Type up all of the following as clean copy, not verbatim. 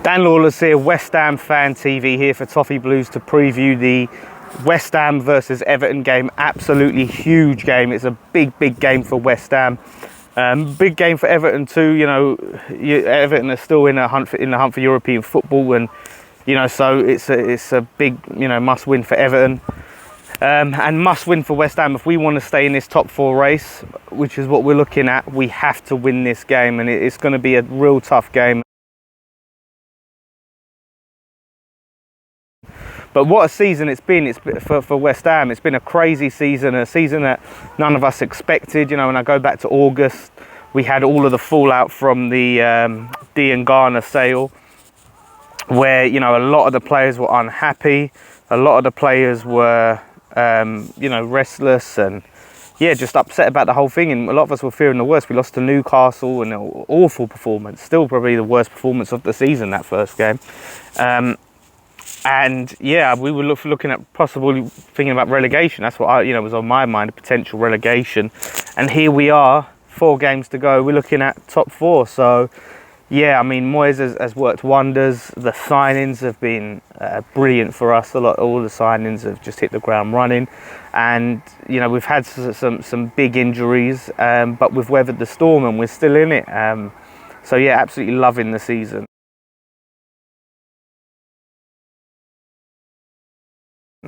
Dan Lawless here, West Ham Fan TV here for Toffee Blues to preview the West Ham versus Everton game. Absolutely huge game. It's a big game for West Ham. Big game for Everton too. You know, Everton are still in the hunt for European football, and you know, so it's a big, you know, must win for Everton. And must win for West Ham. If we want to stay in this top four race, which is what we're looking at, we have to win this game, and it's going to be a real tough game. But what a season it's been for West Ham. It's been a crazy season, a season that none of us expected. You know, when I go back to August, we had all of the fallout from the Dean Garner sale, where, you know, a lot of the players were unhappy. A lot of the players were, you know, restless and, yeah, just upset about the whole thing. And a lot of us were fearing the worst. We lost to Newcastle in an awful performance. Still probably the worst performance of the season, that first game. And yeah, we were looking at possibly thinking about relegation. That's what was on my mind, a potential relegation. And here we are, 4 games to go. We're looking at top 4. So yeah, I mean, Moyes has worked wonders. The signings have been brilliant for us. All the signings have just hit the ground running. And you know, we've had some big injuries, but we've weathered the storm and we're still in it. So yeah, absolutely loving the season.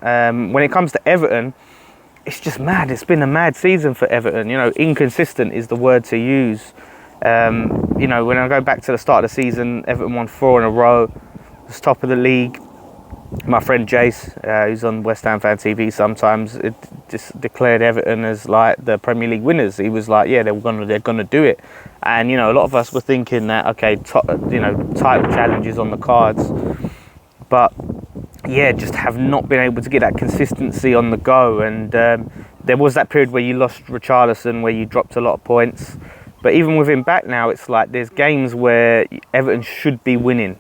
When it comes to Everton, it's just mad. It's been a mad season for Everton. You know, inconsistent is the word to use. You know, when I go back to the start of the season, Everton won 4 in a row, was top of the league. My friend Jace, who's on West Ham Fan TV sometimes, it just declared Everton as like the Premier League winners. He was like, yeah, they're gonna do it. And you know, a lot of us were thinking that, okay, title challenges on the cards, but yeah, just have not been able to get that consistency on the go. And there was that period where you lost Richarlison, where you dropped a lot of points. But even with him back now, it's like there's games where Everton should be winning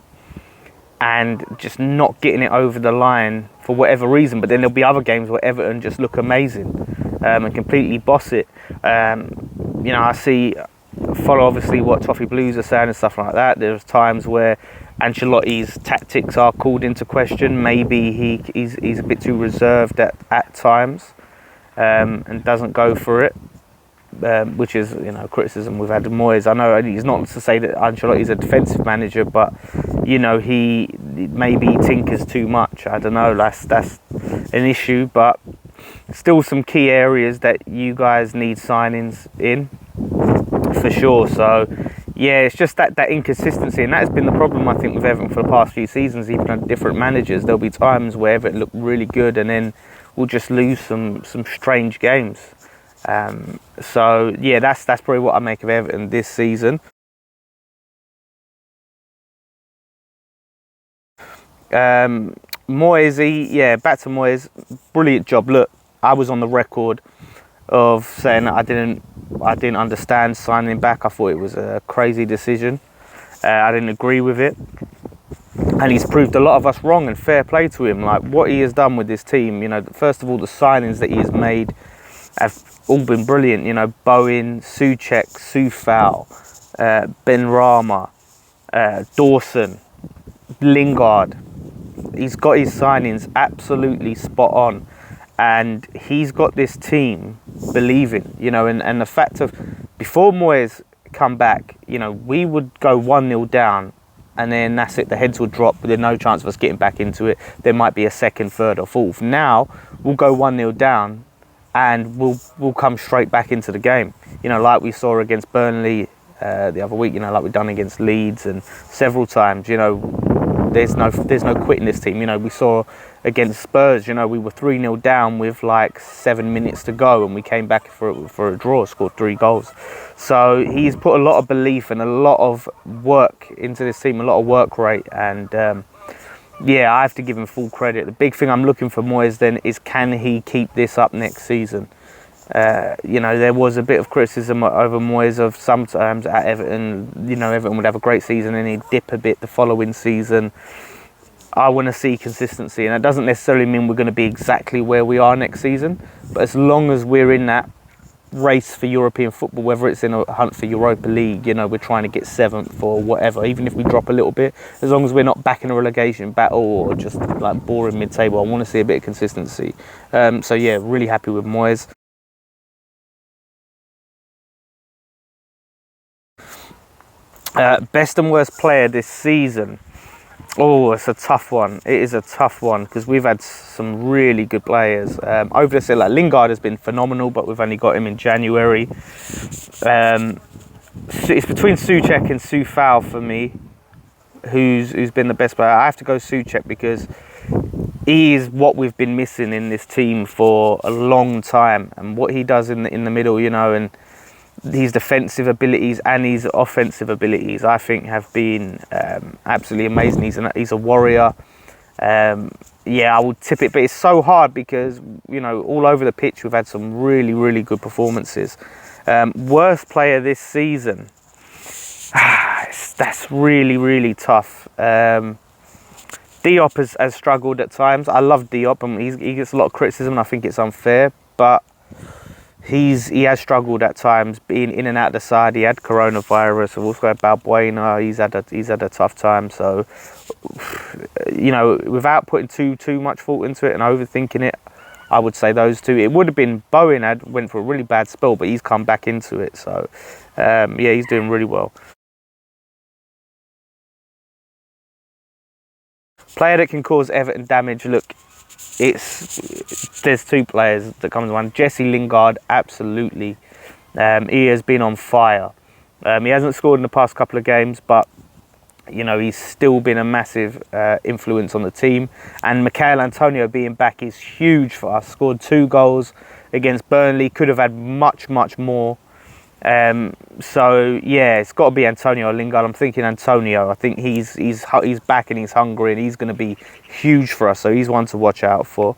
and just not getting it over the line for whatever reason. But then there'll be other games where Everton just look amazing and completely boss it. You know, follow obviously what Toffee Blues are saying and stuff like that. There's times where Ancelotti's tactics are called into question. Maybe he's a bit too reserved at times and doesn't go for it, which is, you know, criticism we've had of Moyes. I know he's not to say that Ancelotti's a defensive manager, but you know, he maybe tinkers too much. I don't know. That's an issue, but still some key areas that you guys need signings in for sure. So yeah, it's just that inconsistency, and that's been the problem, I think, with Everton for the past few seasons. Even under different managers, there'll be times where Everton look really good, and then we'll just lose some strange games. So yeah, that's probably what I make of Everton this season. Moyes, back to Moyes, brilliant job. Look, I was on the record of saying that I didn't understand signing him back. I thought it was a crazy decision. I didn't agree with it, and he's proved a lot of us wrong, and fair play to him. Like what he has done with this team, you know, first of all, the signings that he has made have all been brilliant. You know, Bowen, Souček, Soufal, Ben Rama, Dawson, Lingard. He's got his signings absolutely spot on. And he's got this team believing, you know, and the fact of, before Moyes come back, you know, we would go 1-0 down, and then that's it, the heads would drop, there's no chance of us getting back into it. There might be a second, third or fourth. Now, we'll go 1-0 down, and we'll come straight back into the game. You know, like we saw against Burnley the other week, you know, like we've done against Leeds and several times, you know, there's no quitting this team. You know, we saw against Spurs, you know, we were 3-0 down with like 7 minutes to go, and we came back for a draw, scored 3 goals. So he's put a lot of belief and a lot of work into this team, a lot of work rate, and yeah, I have to give him full credit. The big thing I'm looking for Moyes then is, can he keep this up next season? You know, there was a bit of criticism over Moyes of sometimes at Everton, you know, Everton would have a great season and he'd dip a bit the following season. I want to see consistency, and that doesn't necessarily mean we're going to be exactly where we are next season, but as long as we're in that race for European football, whether it's in a hunt for Europa League, you know, we're trying to get 7th or whatever, even if we drop a little bit, as long as we're not back in a relegation battle or just like boring mid-table. I want to see a bit of consistency. So yeah, really happy with Moyes. Best and worst player this season. Oh, it's a tough one. It is a tough one because we've had some really good players. Over the like Lingard has been phenomenal, but we've only got him in January. It's between Souček and Coufal for me. Who's been the best player? I have to go Souček because he is what we've been missing in this team for a long time, and what he does in the middle, you know, and his defensive abilities and his offensive abilities, I think, have been absolutely amazing. He's a warrior. Yeah, I would tip it, but it's so hard because, you know, all over the pitch we've had some really, really good performances. Worst player this season. That's really, really tough. Diop has struggled at times. I love Diop, and he gets a lot of criticism, and I think it's unfair, but he has struggled at times, being in and out of the side. He had coronavirus. We've also had Balbuena. He's had a tough time. So, you know, without putting too much thought into it and overthinking it, I would say those two. It would have been Bowen went for a really bad spell, but he's come back into it. So, yeah, he's doing really well. Player that can cause Everton damage. Look, there's two players that come to mind. Jesse Lingard, absolutely. He has been on fire. He hasn't scored in the past couple of games, but you know, he's still been a massive influence on the team. And Michail Antonio being back is huge for us. Scored 2 goals against Burnley. Could have had much more. So yeah, it's got to be Antonio or Lingard. I'm thinking Antonio. I think he's back and he's hungry, and he's going to be huge for us. So he's one to watch out for.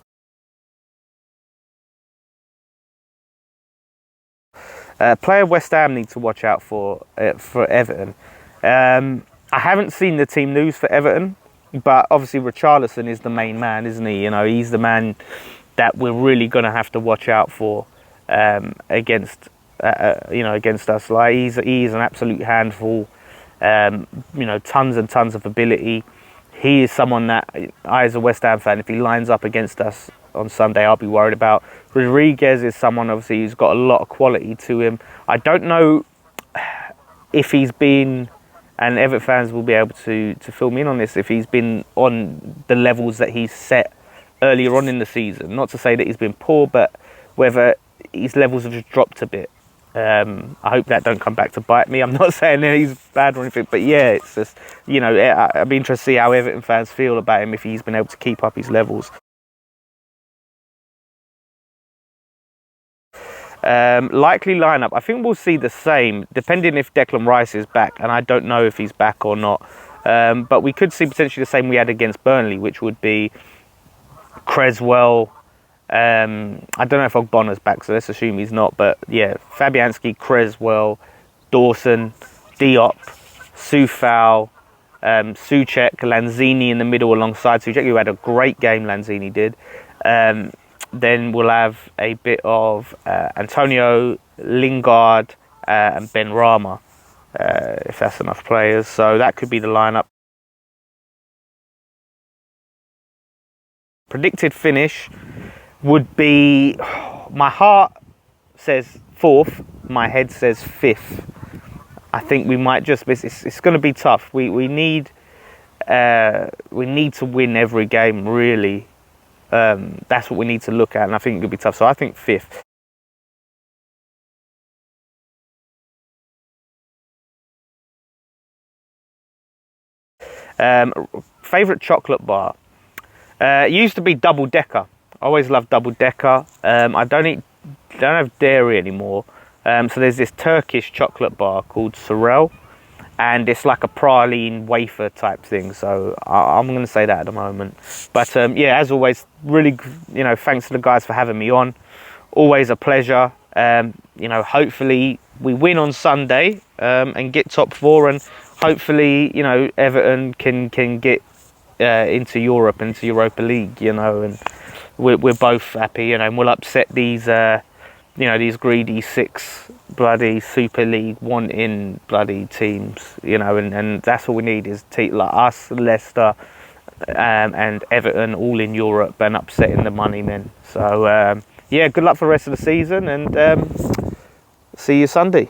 Player West Ham need to watch out for Everton. I haven't seen the team news for Everton, but obviously Richarlison is the main man, isn't he? You know, he's the man that we're really going to have to watch out for against us. Like he's an absolute handful. You know, tons and tons of ability. He is someone that I, as a West Ham fan, if he lines up against us on Sunday, I'll be worried about. Rodriguez is someone, obviously, who's got a lot of quality to him. I don't know if he's been, and Everton fans will be able to fill me in on this, if he's been on the levels that he's set earlier on in the season. Not to say that he's been poor, but whether his levels have just dropped a bit. I hope that don't come back to bite me. I'm not saying that he's bad or anything, but yeah, it's just, you know, I'd be interested to see how Everton fans feel about him if he's been able to keep up his levels. Likely lineup, I think we'll see the same, depending if Declan Rice is back, and I don't know if he's back or not. But we could see potentially the same we had against Burnley, which would be Creswell. I don't know if Ogbonna's back, so let's assume he's not. But yeah, Fabianski, Creswell, Dawson, Diop, Coufal, Souček, Lanzini in the middle alongside Souček, who had a great game. Lanzini did. Then we'll have a bit of Antonio, Lingard, and Ben Rama, if that's enough players. So that could be the lineup. Predicted finish would be, my heart says 4th, my head says 5th. I think we might just miss. It's going to be tough. We need to win every game, really. That's what we need to look at, and I think it could be tough. So I think 5th. Favourite chocolate bar? It used to be Double Decker. I always loved Double Decker. I don't have dairy anymore. So there's this Turkish chocolate bar called Sorel, and it's like a praline wafer type thing. So I'm going to say that at the moment. But yeah, as always, really, you know, thanks to the guys for having me on. Always a pleasure. You know, hopefully we win on Sunday and get top 4, and hopefully, you know, Everton can get into Europe, into Europa League. You know, and we're both happy. You know, and we'll upset these you know, these greedy 6 bloody Super League wanting bloody teams, you know, and that's all we need is like us, Leicester, and Everton all in Europe and upsetting the money men. So yeah, good luck for the rest of the season, and see you Sunday.